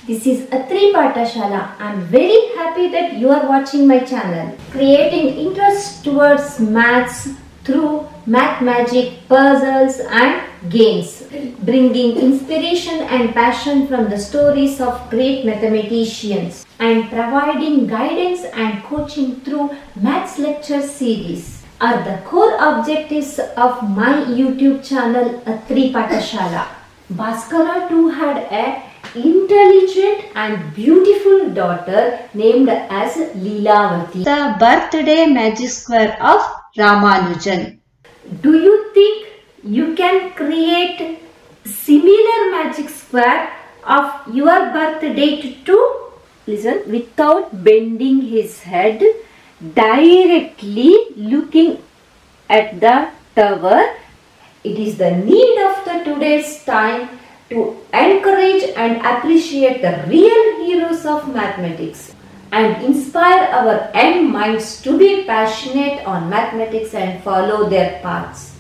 This is Athri Pathashala. I am very happy that you are watching my channel. Creating interest towards maths through math magic, puzzles and games. Bringing inspiration and passion from the stories of great mathematicians. And providing guidance and coaching through maths lecture series are the core objectives of my YouTube channel Athri Pathashala. Bhaskara too had a intelligent and beautiful daughter named as Leelavati. The birthday magic square of Ramanujan. Do you think you can create similar magic square of your birth date too? Listen, without bending his head, directly looking at the tower. It is the need of the today's time to encourage and appreciate the real heroes of mathematics and inspire our young minds to be passionate on mathematics and follow their paths.